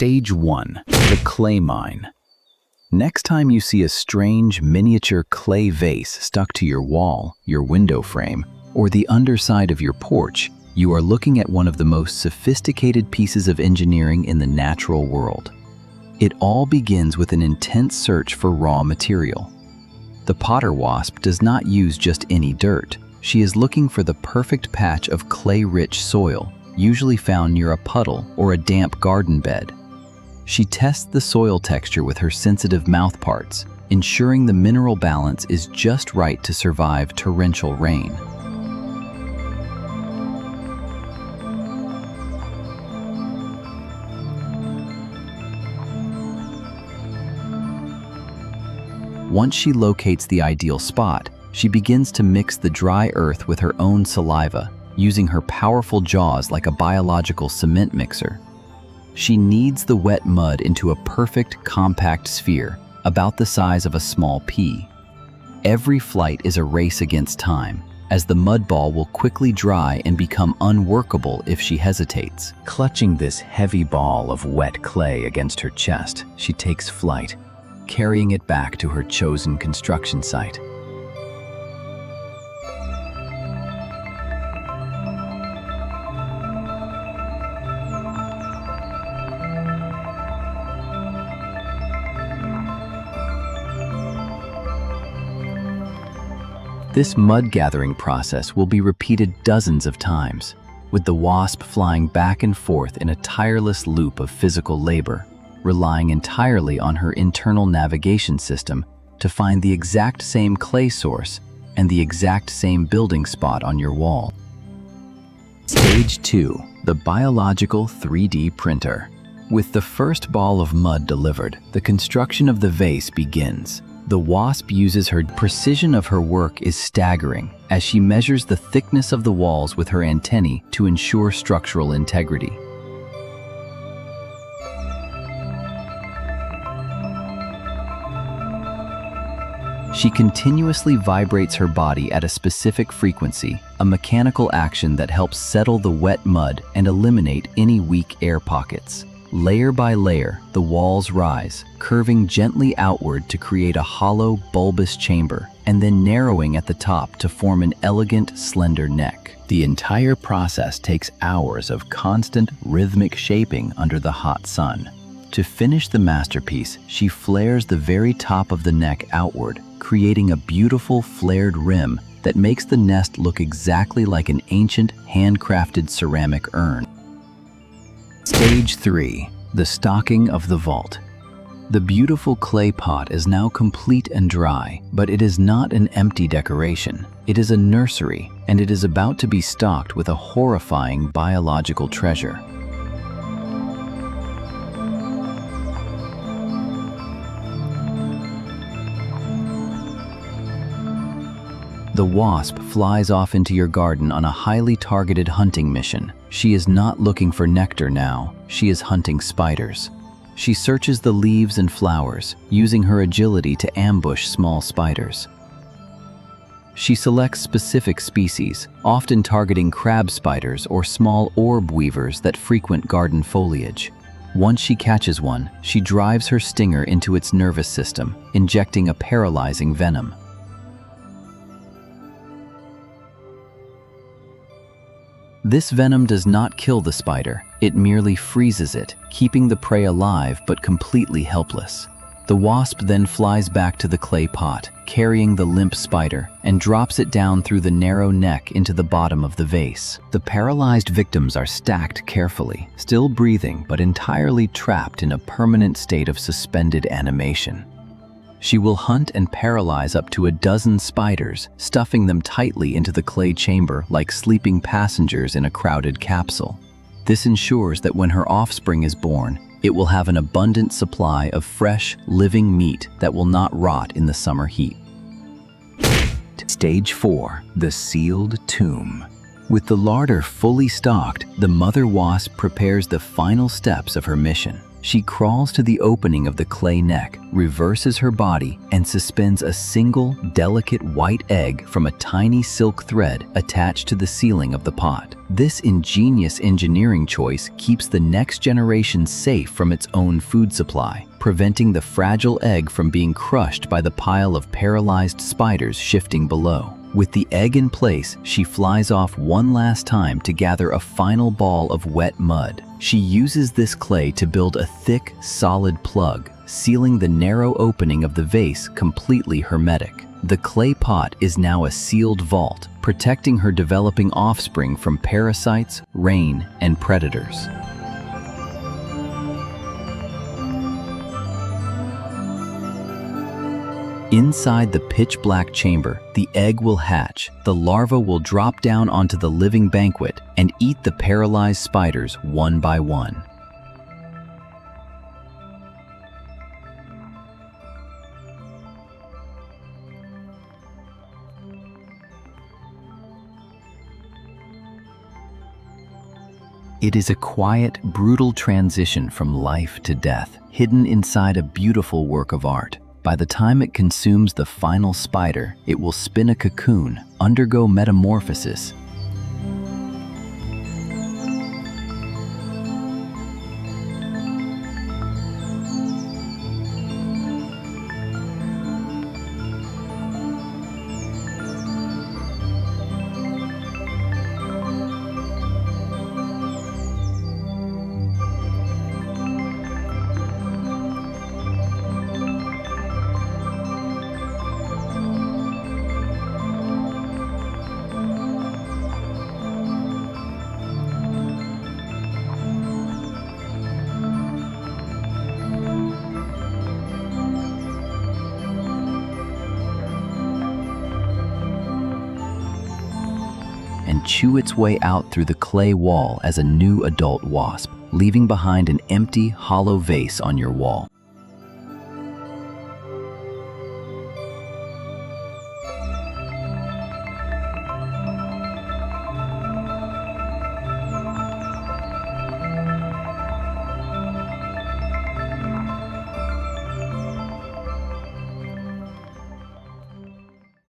Stage 1. The clay mine. Next time you see a strange miniature clay vase stuck to your wall, your window frame, or the underside of your porch, you are looking at one of the most sophisticated pieces of engineering in the natural world. It all begins with an intense search for raw material. The Potter Wasp does not use just any dirt. She is looking for the perfect patch of clay-rich soil, usually found near a puddle or a damp garden bed. She tests the soil texture with her sensitive mouth parts, ensuring the mineral balance is just right to survive torrential rain. Once she locates the ideal spot, she begins to mix the dry earth with her own saliva, using her powerful jaws like a biological cement mixer. She kneads the wet mud into a perfect, compact sphere, about the size of a small pea. Every flight is a race against time, as the mud ball will quickly dry and become unworkable if she hesitates. Clutching this heavy ball of wet clay against her chest, she takes flight, carrying it back to her chosen construction site. This mud gathering process will be repeated dozens of times, with the wasp flying back and forth in a tireless loop of physical labor, relying entirely on her internal navigation system to find the exact same clay source and the exact same building spot on your wall. Stage 2. The biological 3D printer. With the first ball of mud delivered, the construction of the vase begins. The wasp uses her precision of her work is staggering as she measures the thickness of the walls with her antennae to ensure structural integrity. She continuously vibrates her body at a specific frequency, a mechanical action that helps settle the wet mud and eliminate any weak air pockets. Layer by layer, the walls rise, curving gently outward to create a hollow, bulbous chamber, and then narrowing at the top to form an elegant, slender neck. The entire process takes hours of constant, rhythmic shaping under the hot sun. To finish the masterpiece, she flares the very top of the neck outward, creating a beautiful, flared rim that makes the nest look exactly like an ancient, handcrafted ceramic urn. Stage 3. The stocking of the vault. The beautiful clay pot is now complete and dry, but it is not an empty decoration. It is a nursery, and it is about to be stocked with a horrifying biological treasure. The wasp flies off into your garden on a highly targeted hunting mission. She is not looking for nectar now, she is hunting spiders. She searches the leaves and flowers, using her agility to ambush small spiders. She selects specific species, often targeting crab spiders or small orb weavers that frequent garden foliage. Once she catches one, she drives her stinger into its nervous system, injecting a paralyzing venom. This venom does not kill the spider, it merely freezes it, keeping the prey alive but completely helpless. The wasp then flies back to the clay pot, carrying the limp spider, and drops it down through the narrow neck into the bottom of the vase. The paralyzed victims are stacked carefully, still breathing but entirely trapped in a permanent state of suspended animation. She will hunt and paralyze up to a dozen spiders, stuffing them tightly into the clay chamber like sleeping passengers in a crowded capsule. This ensures that when her offspring is born, it will have an abundant supply of fresh, living meat that will not rot in the summer heat. Stage 4. The sealed tomb. With the larder fully stocked, the mother wasp prepares the final steps of her mission. She crawls to the opening of the clay neck, reverses her body, and suspends a single, delicate white egg from a tiny silk thread attached to the ceiling of the pot. This ingenious engineering choice keeps the next generation safe from its own food supply, preventing the fragile egg from being crushed by the pile of paralyzed spiders shifting below. With the egg in place, she flies off one last time to gather a final ball of wet mud. She uses this clay to build a thick, solid plug, sealing the narrow opening of the vase completely hermetic. The clay pot is now a sealed vault, protecting her developing offspring from parasites, rain, and predators. Inside the pitch-black chamber, the egg will hatch, the larva will drop down onto the living banquet and eat the paralyzed spiders one by one. It is a quiet, brutal transition from life to death, hidden inside a beautiful work of art. By the time it consumes the final spider, it will spin a cocoon, undergo metamorphosis, and chew its way out through the clay wall as a new adult wasp, leaving behind an empty, hollow vase on your wall.